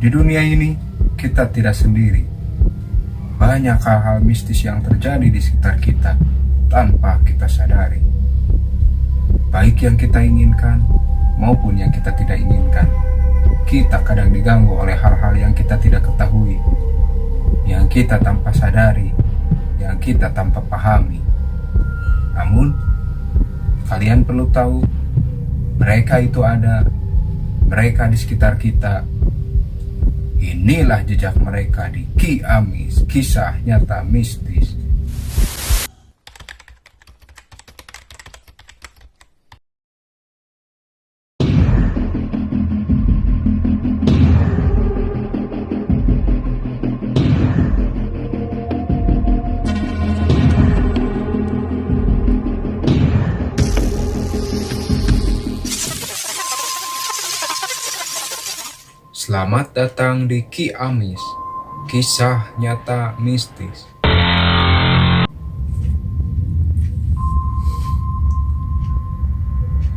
Di dunia ini, kita tidak sendiri. Banyak hal-hal mistis yang terjadi di sekitar kita tanpa kita sadari. Baik yang kita inginkan maupun yang kita tidak inginkan. Kita kadang diganggu oleh hal-hal yang kita tidak ketahui, yang kita tanpa sadari, yang kita tanpa pahami. Namun, kalian perlu tahu, mereka itu ada, mereka di sekitar kita. Inilah jejak mereka di Ki Amis, kisah nyata mistis. Selamat datang di Ki Amis, kisah nyata mistis.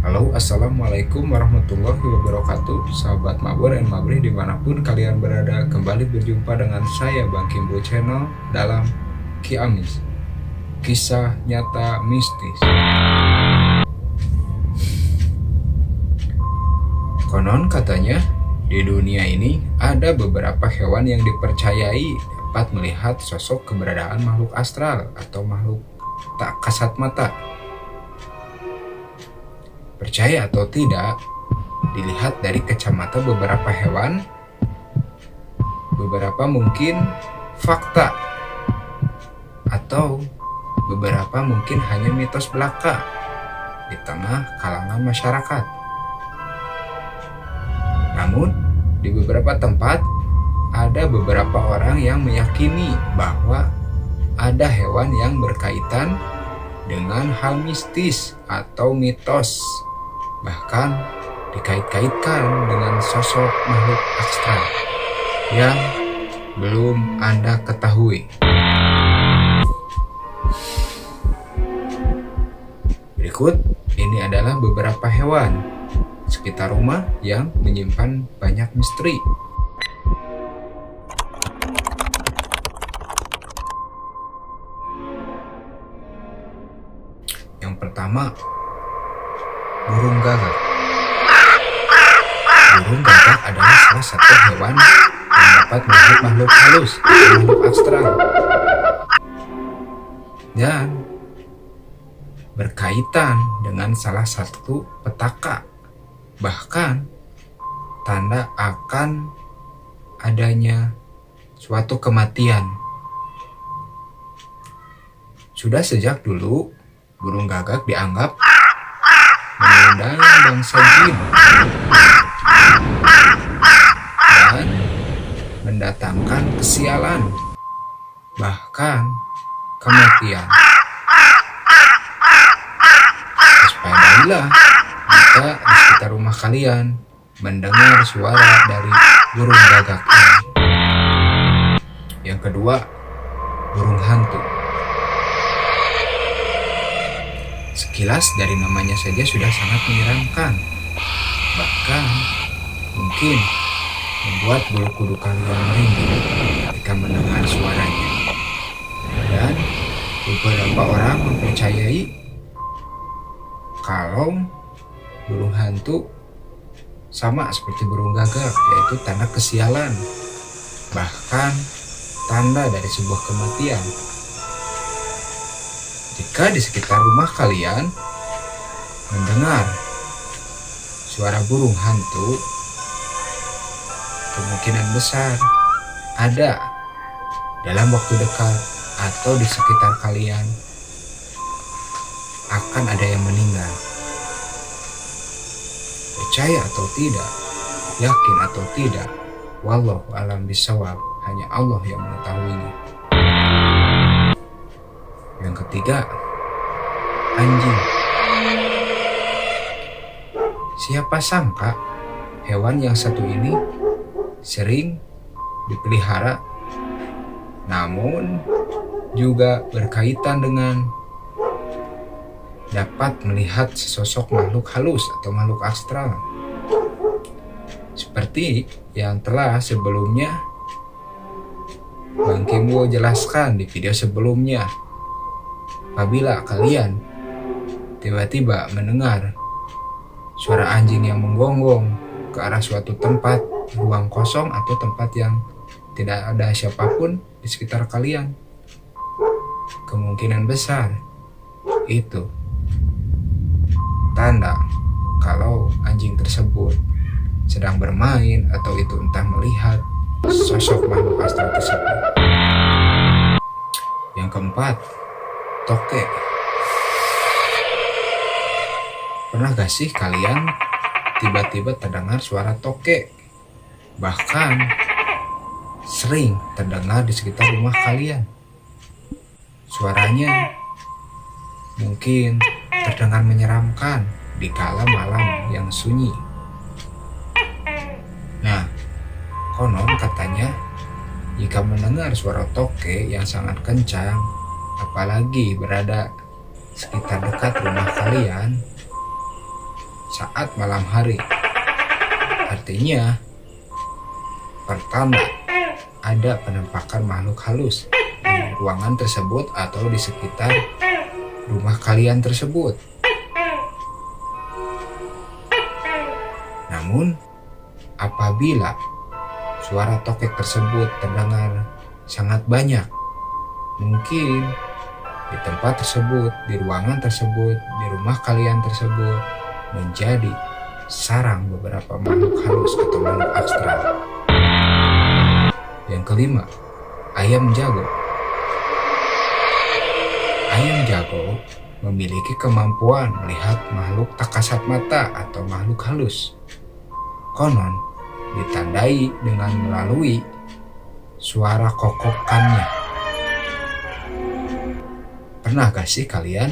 Halo, assalamualaikum warahmatullahi wabarakatuh. Sahabat Mabur dan Mabri dimanapun kalian berada, kembali berjumpa dengan saya Bang Kimbo Channel dalam Ki Amis, kisah nyata mistis. Konon katanya, di dunia ini ada beberapa hewan yang dipercayai dapat melihat sosok keberadaan makhluk astral atau makhluk tak kasat mata. Percaya atau tidak, dilihat dari kacamata beberapa hewan, beberapa mungkin fakta, atau beberapa mungkin hanya mitos belaka di tengah kalangan masyarakat. Namun, di beberapa tempat, ada beberapa orang yang meyakini bahwa ada hewan yang berkaitan dengan hal mistis atau mitos, bahkan dikait-kaitkan dengan sosok makhluk astral yang belum Anda ketahui. Berikut ini adalah beberapa hewan sekitar rumah yang menyimpan banyak misteri. Yang pertama, burung gagak. Burung gagak adalah salah satu hewan yang dapat melihat makhluk halus atau makhluk astral dan berkaitan dengan salah satu petaka, bahkan tanda akan adanya suatu kematian. Sudah sejak dulu, burung gagak dianggap mengundang bangsa jin dan mendatangkan kesialan, bahkan kematian. Waspadailah jika di sekitar rumah kalian mendengar suara dari burung gagak ini. Yang kedua, burung hantu. Sekilas dari namanya saja sudah sangat menyeramkan, bahkan mungkin membuat bulu kuduk kalian merinding ketika mendengar suaranya. Dan beberapa orang mempercayai kalau burung hantu sama seperti burung gagak, yaitu tanda kesialan, bahkan tanda dari sebuah kematian. Jika di sekitar rumah kalian mendengar suara burung hantu, kemungkinan besar ada dalam waktu dekat atau di sekitar kalian akan ada yang meninggal. Percaya atau tidak, yakin atau tidak, wallahu a'lam bishawab, hanya Allah yang mengetahuinya. Yang ketiga, anjing. Siapa sangka hewan yang satu ini sering dipelihara, namun juga berkaitan dengan dapat melihat sesosok makhluk halus atau makhluk astral. Seperti yang telah sebelumnya Bang Kimbo jelaskan di video sebelumnya, apabila kalian tiba-tiba mendengar suara anjing yang menggonggong ke arah suatu tempat, ruang kosong atau tempat yang tidak ada siapapun di sekitar kalian, kemungkinan besar itu tanda kalau anjing tersebut sedang bermain atau itu entah melihat sosok makhluk astral tersebut. Yang keempat, toke. Pernah gak sih kalian tiba-tiba terdengar suara toke? Bahkan sering terdengar di sekitar rumah kalian. Suaranya mungkin terdengar menyeramkan di kala malam yang sunyi. Nah, konon katanya jika mendengar suara toke yang sangat kencang, apalagi berada sekitar dekat rumah kalian saat malam hari, artinya pertanda ada penampakan makhluk halus di ruangan tersebut atau di sekitar rumah kalian tersebut. Namun, apabila suara tokek tersebut terdengar sangat banyak, mungkin di tempat tersebut, di ruangan tersebut, di rumah kalian tersebut menjadi sarang beberapa makhluk halus atau makhluk astral. Yang kelima, ayam jago. Ayam jago memiliki kemampuan melihat makhluk tak kasat mata atau makhluk halus. Konon ditandai dengan melalui suara kokokannya. Pernah gak sih kalian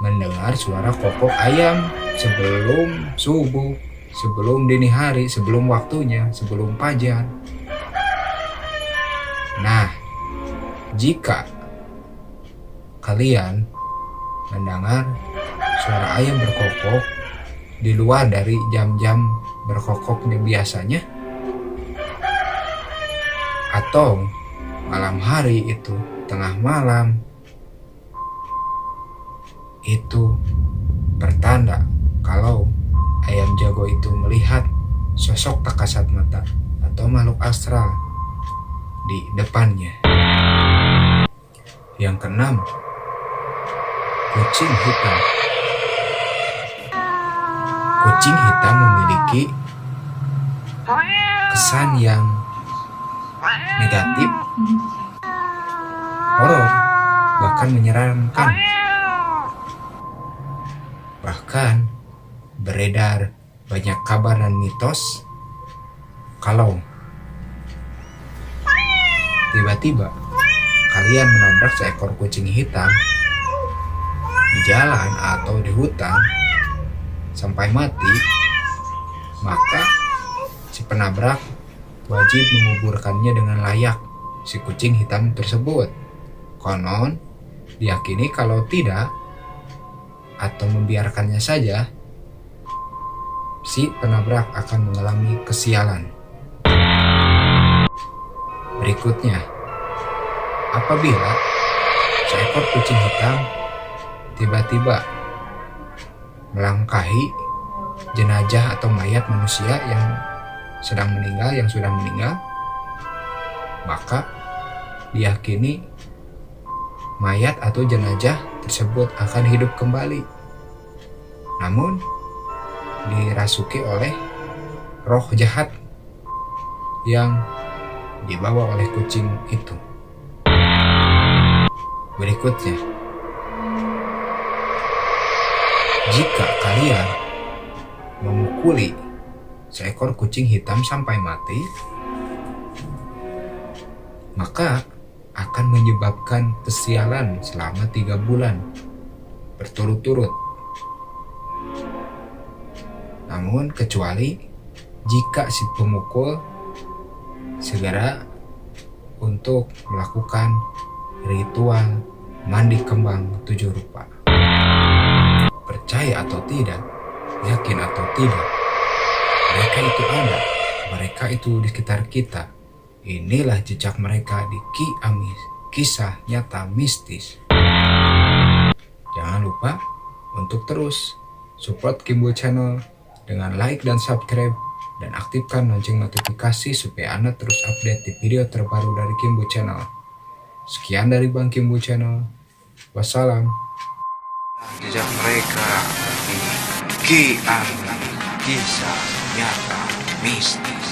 mendengar suara kokok ayam sebelum subuh, sebelum dini hari, sebelum waktunya, sebelum fajar? Nah, jika kalian mendengar suara ayam berkokok di luar dari jam-jam berkokoknya biasanya, atau malam hari itu, tengah malam, itu pertanda kalau ayam jago itu melihat sosok tak kasat mata atau makhluk astral di depannya. Yang keenam, kucing hitam. Kucing hitam memiliki kesan yang negatif, horor, bahkan menyeramkan. Bahkan beredar banyak kabar dan mitos kalau tiba-tiba kalian menabrak seekor kucing hitam di jalan atau di hutan sampai mati, maka si penabrak wajib menguburkannya dengan layak si kucing hitam tersebut. Konon diyakini kalau tidak atau membiarkannya saja, si penabrak akan mengalami kesialan. Berikutnya, apabila seekor kucing hitam tiba-tiba melangkahi jenazah atau mayat manusia yang sedang meninggal, yang sudah meninggal, maka diyakini mayat atau jenazah tersebut akan hidup kembali, namun dirasuki oleh roh jahat yang dibawa oleh kucing itu. Berikutnya, jika kalian memukuli seekor kucing hitam sampai mati, maka akan menyebabkan kesialan selama 3 bulan berturut-turut. Namun kecuali jika si pemukul segera untuk melakukan ritual mandi kembang 7 rupa. Percaya atau tidak, yakin atau tidak, Mereka itu ada, mereka itu di sekitar kita. Inilah jejak mereka di Ki-Amis, kisah nyata mistis. Jangan lupa untuk terus support Kimbo Channel dengan like dan subscribe, dan aktifkan lonceng notifikasi supaya Anda terus update di video terbaru dari Kimbo Channel. Sekian dari Bang Kimbo Channel. Wassalam. Jejak mereka di Ki-Amis, kisah nyata mistis.